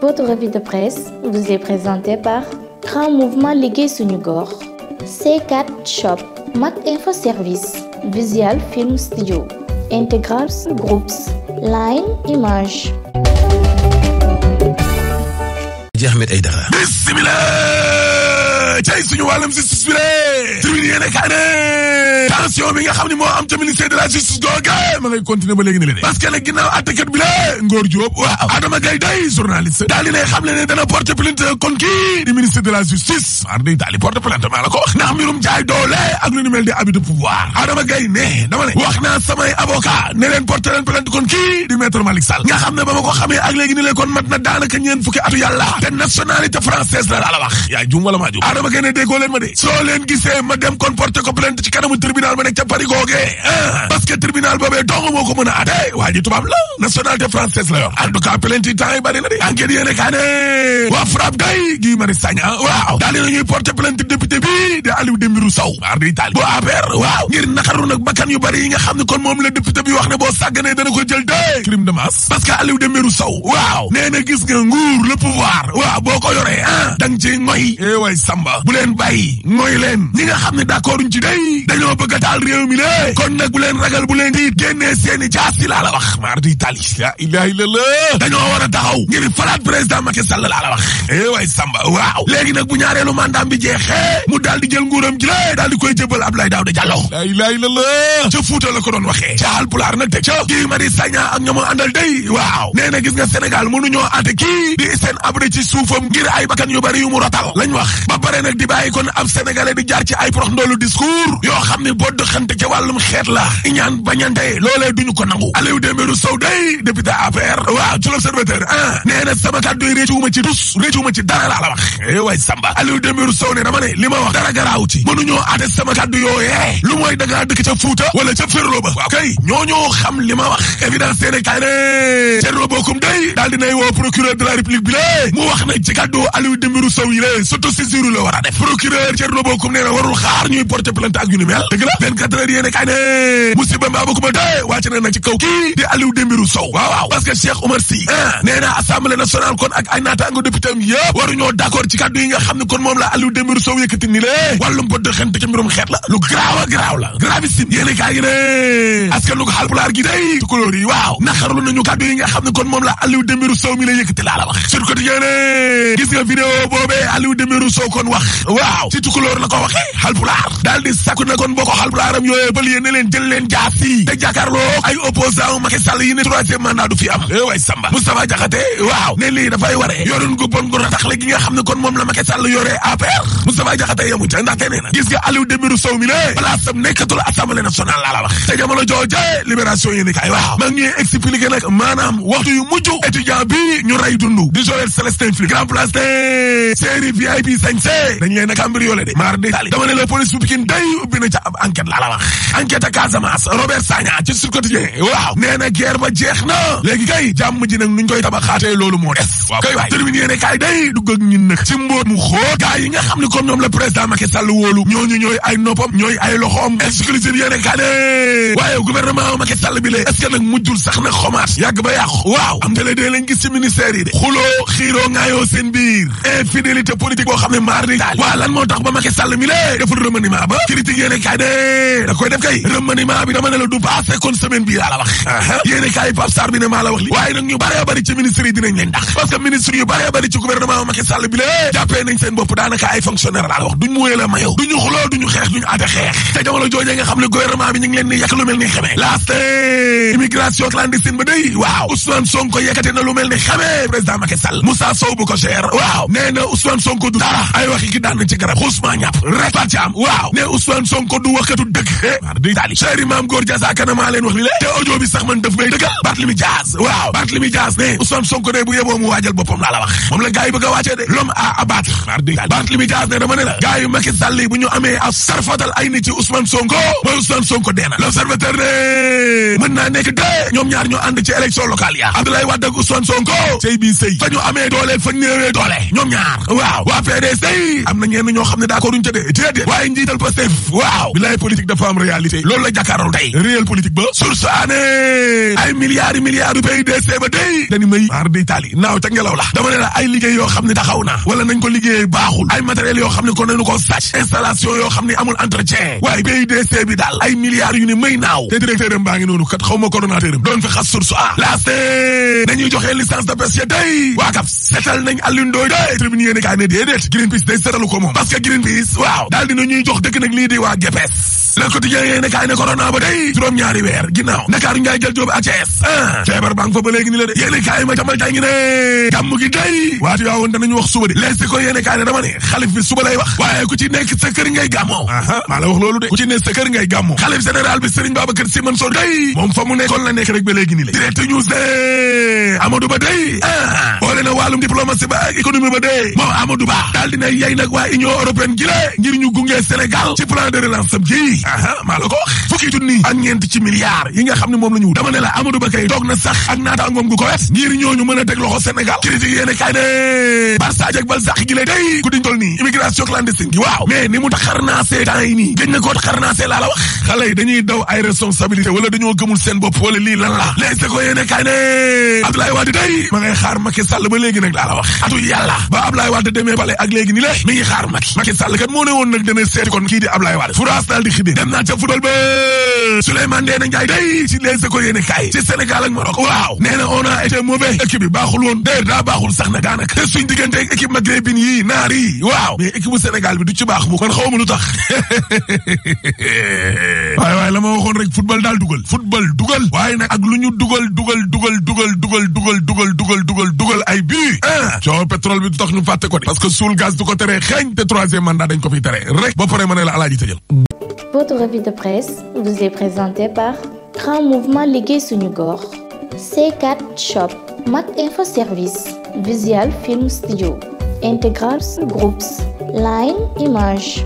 Votre revue de presse vous est présentée par Grand Mouvement Liggéey Suñu Gox, C4 Shop, Mac Info Service, Visual Film Studio, Integral Groups, Line Image. Ahmed Aïdara. Bismillah cay suñu wàllum justice bi le tribune yéene kaa ne tension bi nga xam ne moo am ca ministère de la justice googa ma ngay continuer ba léegi ne le de parce que nag ginnaaw àttekat bi la Ngor Diop waaw Adama Gaye day journaliste daal di ne xam le ne dana porter plainte kon kii di ministre de la justice ar day daal di porter plainte maa la ko wax ndax mbirum jaay doole ak lu ni mel di abus de pouvoir Adama Gaye ne dama ne wax naa samay avocat ne leen porter leen plainte kon kii di maître Malick Sall nga xam ne ba ma ko xamee ak léegi ni leen kon mat na daanaka ñeen fukki atu yàlla te nationalité française la la wax yaa jum wala maa jum Adama Gaye ne déggoo leen ma de soo leen gisee ma dem kon porter ko plainte ci kanamu tribunal ma nekk ca Paris googee parce que tribunal boobee dong moo ko mën a atte waa ji tubaab la nationalité française la yor en tout cas plainte yi temps yi bari na de enquête yéene kaa ne waa FRAPP day Guy Marius Sagna waaw daal dina ñuy porter plainte député bi de Aliou Dembourou Sow mar di Italie bu APR waaw ngir naqaru nag bakkan yu bari yi nga xam ne kon moom la député bi wax ne boo sàgganee dana ko jël de crime de masse parce que Aliou Dembourou Sow waaw nee na gis nga nguur le pouvoir waaw boo ko yoree dang ci ngoy way Samba bu leen bàyyi ngoy leen ñi nga xam ne d'accord uñ ci day dañoo bëgg a taal réew mi le kon nag bu leen ragal bu leen di génnee seeni jaasi laa la wax mar di Italie la ilaha illallah dañoo war a taxaw ngir falaat président Macky Sall laa la wax way Samba waaw léegi nag bu ñaareelu mandat bi jeexee mu daal di jël nguuram gi la daal di koy jëbal Abdoulaye Daouda Diallo la ilaha illallah ca Fuuta la ko doon waxee ca Haalpulaar nag teg ca Guy Marius Sagna ak ñamoo àndal day waaw nee na gis nga Sénégal mënuñoo àtte kii di seen abré ci suufam ngir ay bakkan yu bari yu mu rotal lañ wax ba pare nag di bàyyi kon ab sénégalais di jaar ci ay prox ndoolu discours yoo xam ne bodd xante ca wàllum xeet la iñaan bañante loolee duñu ko nangu Aliou Dembourou Sow day député APR waaw ci l'Observateur nee na sama kàddu yi réccuwuma ci tus réccuwuma ci dara laa la wax way Samba Aliou Dembourou Sow ne dama ne li ma wax dara garaaw ci mënuñoo àtte sama kàddu yooyee lu mooy dangaa dëkk ca Fuuta wala ca Ferlo ba waaw kay ñooñoo xam li ma wax évidence seene kay ne Thierno Bocoum day daal dinay woo procureur de la République bi lée mu wax nag ci kàddu Aliou Dembourou Sow yi lée s'autosaisir la war a def procureur Thierno Bocoum nee na warul xaar ñuy porter plainte ak yu ni mel dëgg la 24 heures yéene kay ne musiba mbaa ba ko ma dee wàcc na nag ci kaw kii di Aliou Dembourou Sow waaw parce que Cheikh Oumar Sy nee na assemblée nationale kon ak ay naataango député am yëpp waruñoo d'accord ci kàddu yi nga xam ne kon moom la Aliou Dembourou Sow yëkkati ni lée wàllum bot de xente ci mbirum xeet la lu graaw la gravissime yéene kay ne askan lu ko Haalpulaar gi day tukulóor yi waaw naqarlu nañu kàddu yi nga xam ne kon moom la Aliou Dembourou Sow mi la yëkkati laa la wax sur quotidien ne gis nga vidéo boobee Aliou Dembourou Sow kon wax waaw ci tukulóor la ko waxee Haalpulaar daal di sakku na kon boo ko Haalpulaaram yooyee bal yéen ne leen jël leen jaasi te jàkkaarloo ay opposant Macky Sall yi ne troisième mandat du fi am way Samba Moustapha Diakhaté waaw ne lii dafay waree yorin gu bon gu rataxle gi nga xam ne kon moom la Macky Sall yoree APR Moustapha Diakhaté yamu ca ndaxte nee na gis nga Aliou Dembourou Sow mi ne place am nekkatul Assemblée nationale laa la wax te jamono jooje libération yéeni kaay waaw ma ngi ñuy expliqué nag maanaam waxtu yu mujj étudiant bi ñu rey dundu di Joël Célestin Flic grand place de série VIP sañse dañ leen a cambriolé de mar de tali dama ne la police bu Pikine day ubbi na ca ab enquête laa la wax enquête à Casamance Robert Sagna ci Sud Quotidien waaw nee na guerre ba jeex na léegi kay jàmm ji nag nuñ koy tabaxaatee loolu moo des waaw kay waay terminé yéene kaay day dugg ak ñun nag ci mbóot mu xóot gaa yi nga xam ne comme ñoom la président Macky Sall wóolu ñooñu ñooy ay noppam ñooy ay loxoom exclusive yéene kaay ne waaye gouvernement Macky Sall bi lee est-ce que nag mujjul sax nag xomaat yàgg ba yàqu waaw am nga dee lañ gis ci ministère yi de xuloo xiiroo ngaayoo seen biir infidélité politique boo xam ne maar di taal waaw lan moo tax ba Macky Sall mi lee deful remaniement ba critique yéene kaay ne da koy def kay remaniement bi dama ne la du passé kon semaine bii laa la wax yéene kaay Pape Sarr bi ne maa la wax li waaye nag ñu bëree bëri ci ministre yi dinañ leen ndax parce que ministre yu bëree bëri ci gouvernement Macky Sall bi lee jàppee nañ seen bopp daanaka ay fonctionnaire laa la wax duñ muyee la mayow duñu xuloo duñu xeex duñu aate xeex te jamono joojee nga xam ne gouvernement bi ñu ngi leen ni yàq lu mel ni xamee laaste immigration clandestine ba day waaw Ousmane Sonko yekkate na lu mel ni xamee président Macky Sall Moussa Sow bu ko cher waaw nee na Ousmane Sonko du dara ay waxi ki daan nañ ci garab xusma ñàpp rek parti am waaw ne Ousmane Sonko du waxkatu dëgg mar di tali chéri Mame Gor Diazaka na maa leen wax li lé te audio bi sax man daf may dëggal Barthélémy Dias waaw Barthélémy Dias ne Ousmane Sonko de bu yeboo mu waajal boppam laa la wax moom la gars yi bëgg a wàccee de l'homme à abattre mar di tali Barthélémy Dias ne dama ne la gars yu Macky Sall yi bu ñu amee a sarfatal ay nit ci Ousmane Sonko mooy Ousmane Sonko dee na. L'Observateur ne mën naa nekk de ñoom ñaar ñoo ànd ci élection locale ya Abdoulaye Wade ak Ousmane Sonko sëy bii sëy fa ñu amee doole fa néewee doole ñoom ñaar waaw waa PDS am na ñenn ñoo xam ne d'accord duñ ca dee déedéet waaye njiital Pastef waaw bilaay politique dafa am réalité loolu la jàkkaarloo tey réel politique ba source ané ay milliards yu PDS ba day dañu may mar di tali naaw ca ngelaw la dama ne la ay liggéey yoo xam ne taxaw na wala nañ ko liggéey baaxul ay matériel yoo xam ne ko nañu ko sàcc installation yoo xam ne amul entretien waaye PDS bi daal ay milliards yu ne may naaw te directeur am baa ngi noonu kat xaw ma coordonnateur am doon fi xas source a laast nañuy joxe licence de pêche day waa kap setal nañ Alioune Ndoye day tribune yéene kaa ne déedéet Greenpeace day setalu ko moom parce que Greenpeace waaw daal dina ñuy jox dëkk nag lii di waa GPS Le Quotidien yéene kaa ne corona ba day juróom-ñaari weer ginnaaw Ndakaaru njaay jël jóob ACS feebar baa ngi fa ba léegi ni la de yéene kaay ma tamal tay ngi ne gàmm gi day waati waawoon danañu wax suba de lees ko yéene kaay ne dama ne xalif bi suba lay wax waaye ku ci nekk sa kër ngay gàmmoo maa la wax loolu de ku ci nekk sa kër ngay gàmmoo xalif général bi Serigne Babacar Sy Mansour day moom fa mu nekkoon la nekk rek ba léegi ni la Direct News de Amadou Ba day boole na wàllum diplomatie ba ak économie ba day moom Amadou Ba daal dina yey nag waa Union européenne gi la ngir ñu gunge Sénégal ci plan de relance am gi maa la ko wax fukki junni ak ñeent ci milliards yi nga xam ne moom la ñu dama ne la Amadou Ba kay toog na sax ak naataangoom gu ko wet ngir ñooñu mën a teg loxo Sénégal critique yéene kaay ne Barça ak Balzac gi la day ku diñ tol nii immigration clandestine gi waaw mais ni mu tax xarnaasee temps yi nii gëj na koo xarnaasee laa la wax xale yi dañuy daw ay responsabilité wala dañoo gëmul seen bopp wala lii lan la leese ko yéene kaay ne Abdoulaye Wade day ma ngay xaar Macky Sall ba léegi nag laa la wax atu yàlla ba Abdoulaye Wade demee bale ak léegi ni le mi ngi xaar Macky Sall kat moo ne woon nag dana seeti kon kii di Abdoulaye Wade France daal di xidee dem naa ca football ba Souleymane Ndéné Ndiaye day ci leese ko yéene kaay ci Sénégal ak Maroc waaw nee na on a été mauvais équipe bi baaxul woon d'ailleurs daa baaxul sax na daanaka te suñ diggante ak équipe maghrébine yi naar yi waaw mais équipe bu Sénégal bi du ci baax mu kon xaw ma lu tax waaye la ma waxoon rek football daal dugal waaye nag ak lu ñu dugal ay but coow pétrole bi du tax ñu fàtte ko de parce que suul gaz du ko tere xeeñ te troisième mandat dañ ko fi tere rek ba pare ma ne la alaaji tëjal. Votre revue de presse vous est présentée par Grand Mouvement Liggéey Suñu Gox, C4 Shop, Mac Info Service, Visual Film Studio, Integral Groups, Line Image.